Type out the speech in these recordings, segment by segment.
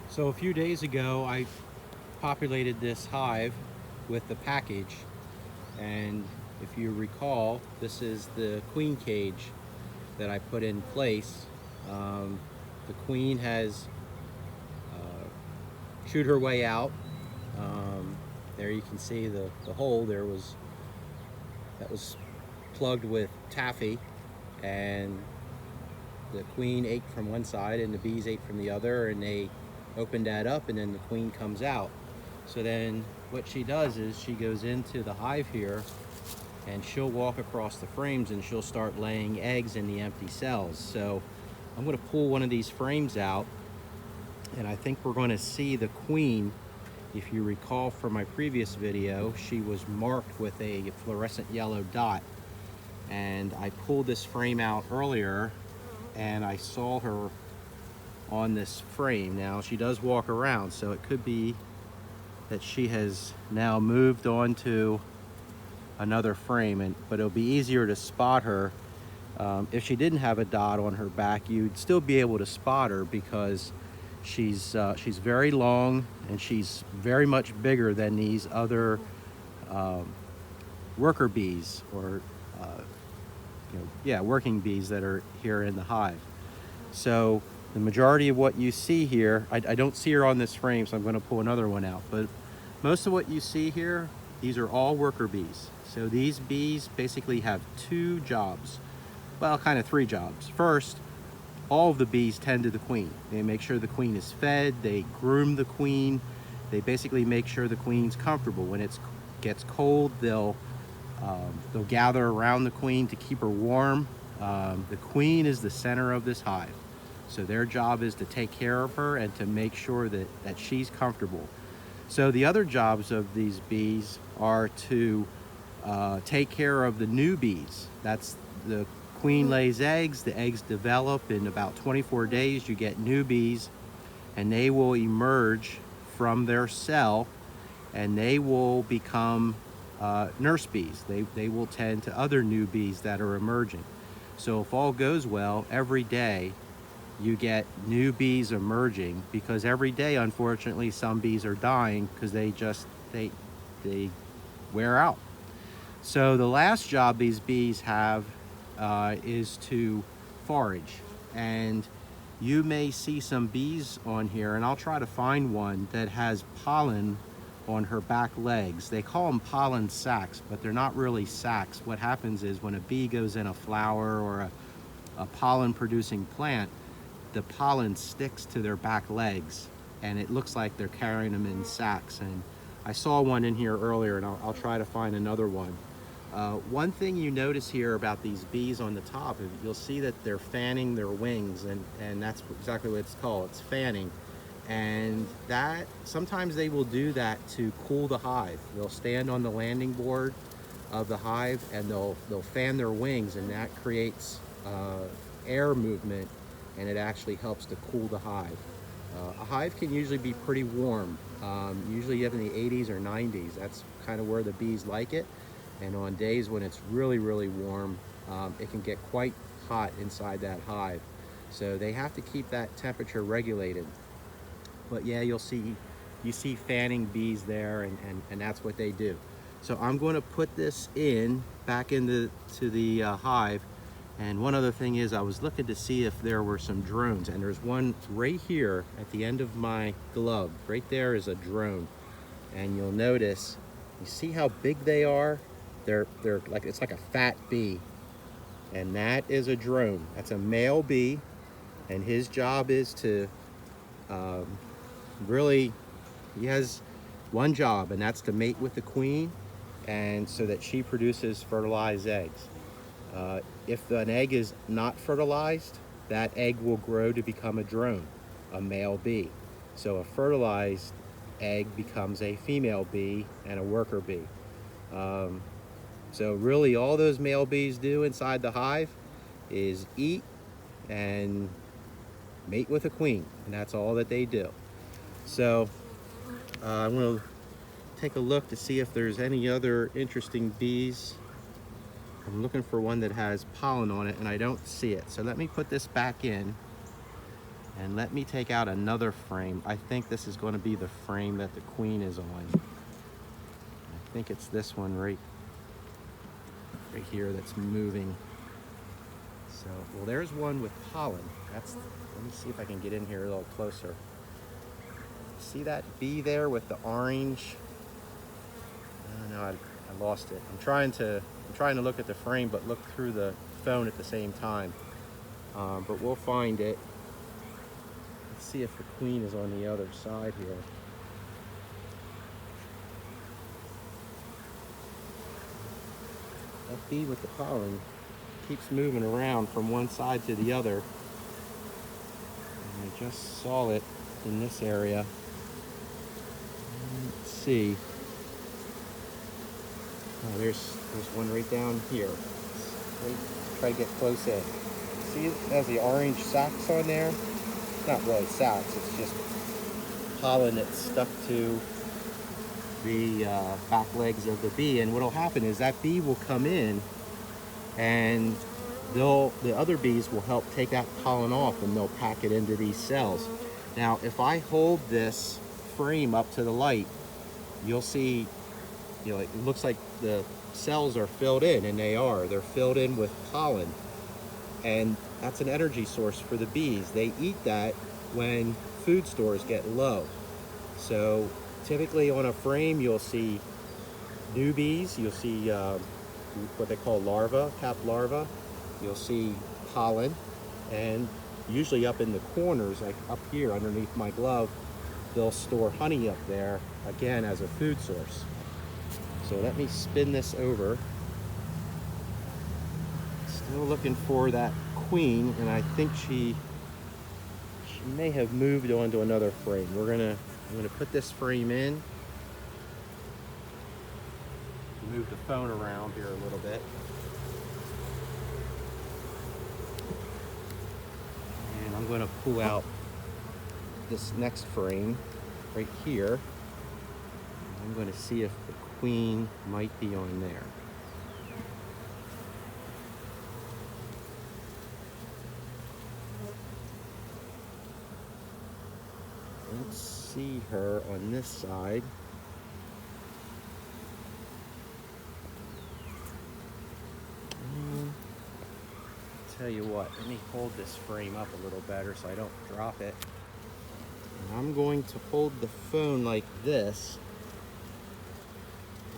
So a few days ago, I populated this hive with the package, and if you recall, this is the queen cage that I put in place. The queen has chewed her way out. Um, there you can see the hole that was plugged with taffy, and the queen ate from one side and the bees ate from the other, and they opened that up, and then the queen comes out. So then what she does is she goes into the hive here, and she'll walk across the frames and she'll start laying eggs in the empty cells. So I'm going to pull one of these frames out, and I think we're going to see the queen. If you recall from my previous video, she was marked with a fluorescent yellow dot, and I pulled this frame out earlier and I saw her on this frame. Now she does walk around, so it could be that she has now moved on to another frame, but it'll be easier to spot her. If she didn't have a dot on her back, you'd still be able to spot her because she's very long and she's very much bigger than these other worker bees, or working bees that are here in the hive. So the majority of what you see here, I don't see her on this frame, so I'm going to pull another one out, but most of what you see here, these are all worker bees. So these bees basically have two jobs, well, kind of three jobs. First, all of the bees tend to the queen. They make sure the queen is fed, they groom the queen, they basically make sure the queen's comfortable. When it gets cold, they'll gather around the queen to keep her warm. The queen is the center of this hive, so their job is to take care of her and to make sure that she's comfortable. So the other jobs of these bees are to take care of the new bees. That's the queen lays eggs, the eggs develop. In about 24 days, you get new bees, and they will emerge from their cell, and they will become nurse bees. They will tend to other new bees that are emerging. So if all goes well, every day you get new bees emerging, because every day, unfortunately, some bees are dying because they wear out. So the last job these bees have is to forage, and you may see some bees on here, and I'll try to find one that has pollen on her back legs. They call them pollen sacs, but they're not really sacs. What happens is when a bee goes in a flower or a pollen producing plant, the pollen sticks to their back legs, and it looks like they're carrying them in sacks. And I saw one in here earlier, and I'll try to find another one. One thing you notice here about these bees on the top, you'll see that they're fanning their wings, and that's exactly what it's called. It's fanning. And that sometimes they will do that to cool the hive. They'll stand on the landing board of the hive and they'll fan their wings, and that creates air movement, and it actually helps to cool the hive. A hive can usually be pretty warm, usually up in the 80s or 90s. That's kind of where the bees like it. And on days when it's really, really warm, it can get quite hot inside that hive. So they have to keep that temperature regulated. But yeah, you see fanning bees there, and that's what they do. So I'm going to put this back into the hive. And one other thing is, I was looking to see if there were some drones, and there's one right here at the end of my glove. Right there is a drone, and you'll notice, you see how big they are? They're like, it's like a fat bee, and that is a drone. That's a male bee, and his job is to really, he has one job, and that's to mate with the queen, and so that she produces fertilized eggs. If an egg is not fertilized, that egg will grow to become a drone, a male bee. So a fertilized egg becomes a female bee and a worker bee. So really all those male bees do inside the hive is eat and mate with a queen, and that's all that they do. So I'm going to take a look to see if there's any other interesting bees. I'm looking for one that has pollen on it, and I don't see it. So let me put this back in, And let me take out another frame. I think this is going to be the frame that the queen is on. I think it's this one right here that's moving. So, well, there's one with pollen. Let me see if I can get in here a little closer. See that bee there with the orange? Oh, no, I lost it. I'm trying to look at the frame, but look through the phone at the same time. But we'll find it. Let's see if the queen is on the other side here. That bee with the pollen keeps moving around from one side to the other. And I just saw it in this area. Let's see. Oh, there's one right down here. Try to get close in. See, it has the orange sacks on there. Not really sacks, it's just pollen that's stuck to the back legs of the bee. And what will happen is that bee will come in and the other bees will help take that pollen off, and they'll pack it into these cells. Now, if I hold this frame up to the light, you'll see, it looks like the cells are filled in, and they're filled in with pollen. And that's an energy source for the bees. They eat that when food stores get low. So typically on a frame, you'll see new bees. You'll see what they call larvae, capped larvae. You'll see pollen, and usually up in the corners, like up here underneath my glove, they'll store honey up there, again, as a food source. So let me spin this over. Still looking for that queen, and I think she may have moved on to another frame. I'm gonna put this frame in. Move the phone around here a little bit. And I'm gonna pull out this next frame right here. I'm gonna see if the queen might be on there. Let's see her on this side. Tell you what, let me hold this frame up a little better so I don't drop it. And I'm going to hold the phone like this.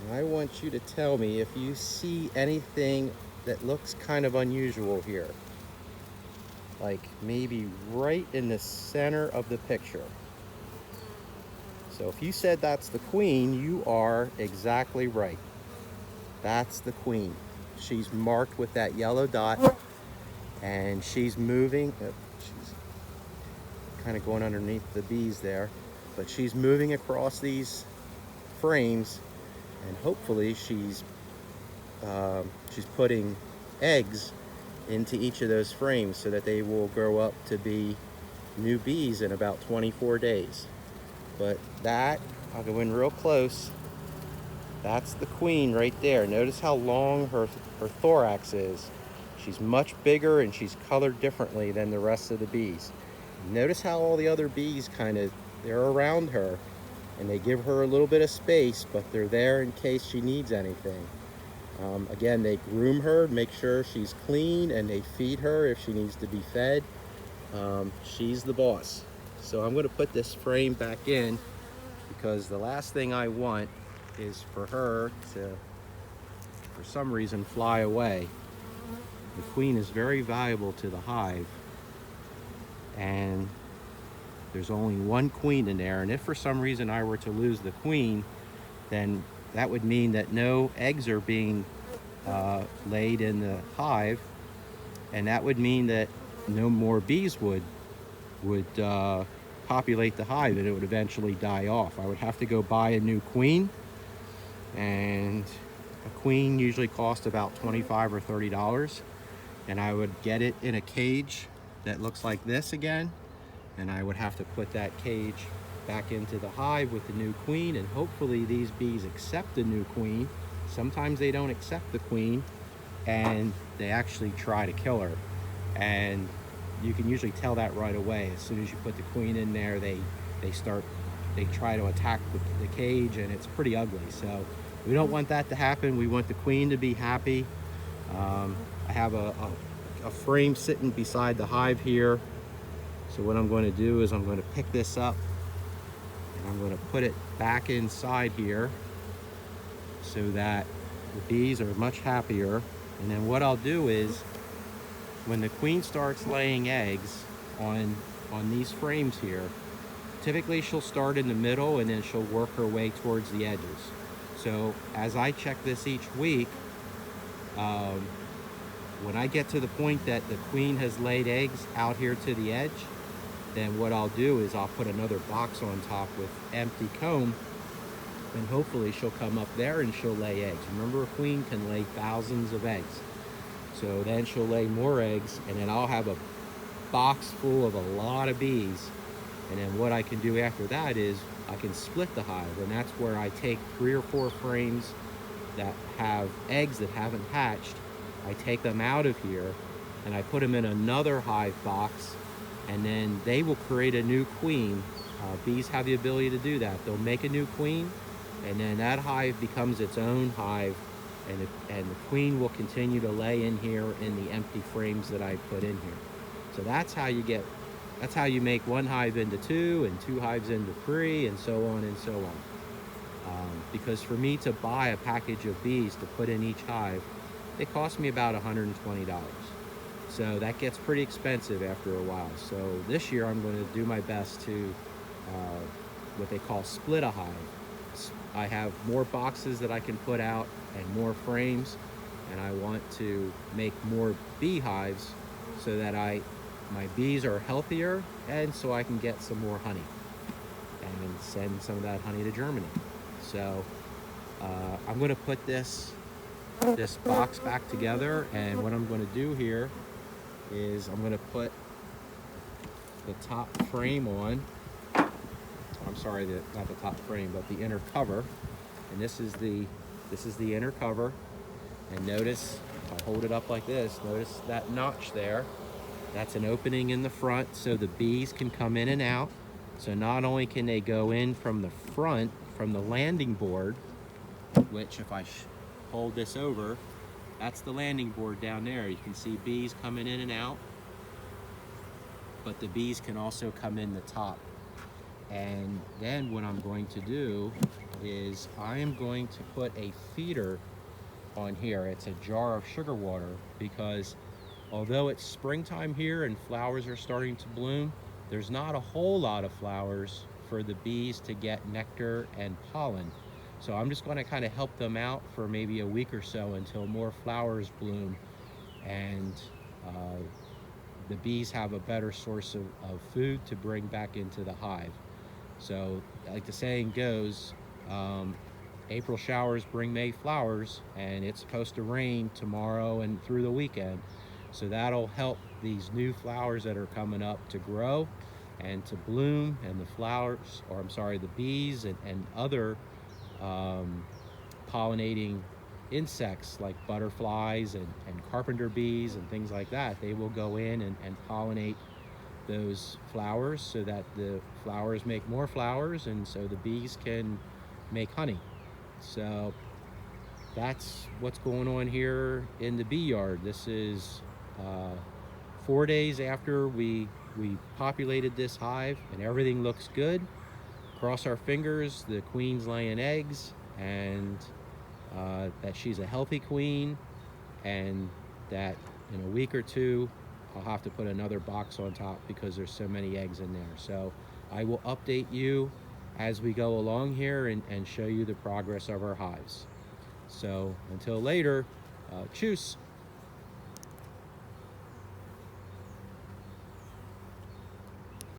And I want you to tell me if you see anything that looks kind of unusual here. Like maybe right in the center of the picture. So if you said that's the queen, you are exactly right. That's the queen. She's marked with that yellow dot, and she's moving. She's kind of going underneath the bees there, but she's moving across these frames, and hopefully she's putting eggs into each of those frames so that they will grow up to be new bees in about 24 days. But that, I'll go in real close. That's the queen right there. Notice how long her thorax is. She's much bigger, and she's colored differently than the rest of the bees. Notice how all the other bees they're around her, and they give her a little bit of space, but they're there in case she needs anything. Again, they groom her, make sure she's clean, and they feed her if she needs to be fed. She's the boss. So I'm going to put this frame back in, because the last thing I want is for her to, for some reason, fly away. The queen is very valuable to the hive, and there's only one queen in there, and if for some reason I were to lose the queen, then that would mean that no eggs are being laid in the hive, and that would mean that no more bees would populate the hive, and it would eventually die off. I would have to go buy a new queen, and a queen usually costs about $25 or $30, and I would get it in a cage that looks like this again, and I would have to put that cage back into the hive with the new queen, and hopefully these bees accept the new queen. Sometimes they don't accept the queen, and they actually try to kill her. And you can usually tell that right away. As soon as you put the queen in there, they try to attack the cage, and it's pretty ugly. So we don't want that to happen. We want the queen to be happy. I have a frame sitting beside the hive here. So what I'm going to do is I'm going to pick this up and I'm going to put it back inside here so that the bees are much happier. And then what I'll do is, when the queen starts laying eggs on these frames here, typically she'll start in the middle and then she'll work her way towards the edges. So as I check this each week, when I get to the point that the queen has laid eggs out here to the edge, then what I'll do is I'll put another box on top with empty comb, and hopefully she'll come up there and she'll lay eggs. Remember, a queen can lay thousands of eggs. So then she'll lay more eggs, and then I'll have a box full of a lot of bees. And then what I can do after that is I can split the hive, and that's where I take 3 or 4 frames that have eggs that haven't hatched. I take them out of here and I put them in another hive box, and then they will create a new queen. Bees have the ability to do that. They'll make a new queen, and then that hive becomes its own hive, and the queen will continue to lay in here in the empty frames that I put in here. So that's how you make one hive into 2, and 2 hives into 3, and so on and so on. Because for me to buy a package of bees to put in each hive, it cost me about $120. So that gets pretty expensive after a while. So this year I'm going to do my best to what they call split a hive. I have more boxes that I can put out and more frames, and I want to make more bee hives so that my bees are healthier, and so I can get some more honey and send some of that honey to Germany. So I'm going to put this box back together, and what I'm going to do here is I'm going to put the top frame on. I'm sorry, not the top frame, but the inner cover. And this is the inner cover. And notice, if I hold it up like this, notice that notch there. That's an opening in the front so the bees can come in and out. So not only can they go in from the front, from the landing board, which if I hold this over, that's the landing board down there. You can see bees coming in and out, but the bees can also come in the top. And then what I'm going to do is I am going to put a feeder on here. It's a jar of sugar water, because although it's springtime here and flowers are starting to bloom, there's not a whole lot of flowers for the bees to get nectar and pollen. So I'm just going to kind of help them out for maybe a week or so until more flowers bloom and the bees have a better source of food to bring back into the hive. So like the saying goes, April showers bring May flowers, and it's supposed to rain tomorrow and through the weekend. So that'll help these new flowers that are coming up to grow and to bloom, and the flowers, or I'm sorry, the bees and other pollinating insects like butterflies and carpenter bees and things like that, they will go in and pollinate those flowers so that the flowers make more flowers, and so the bees can make honey. So that's what's going on here in the bee yard. This is 4 days after we populated this hive, and everything looks good. Cross our fingers, the queen's laying eggs, and that she's a healthy queen, and that in a week or 2 I'll have to put another box on top because there's so many eggs in there. So I will update you as we go along here and show you the progress of our hives. So until later, tschüss.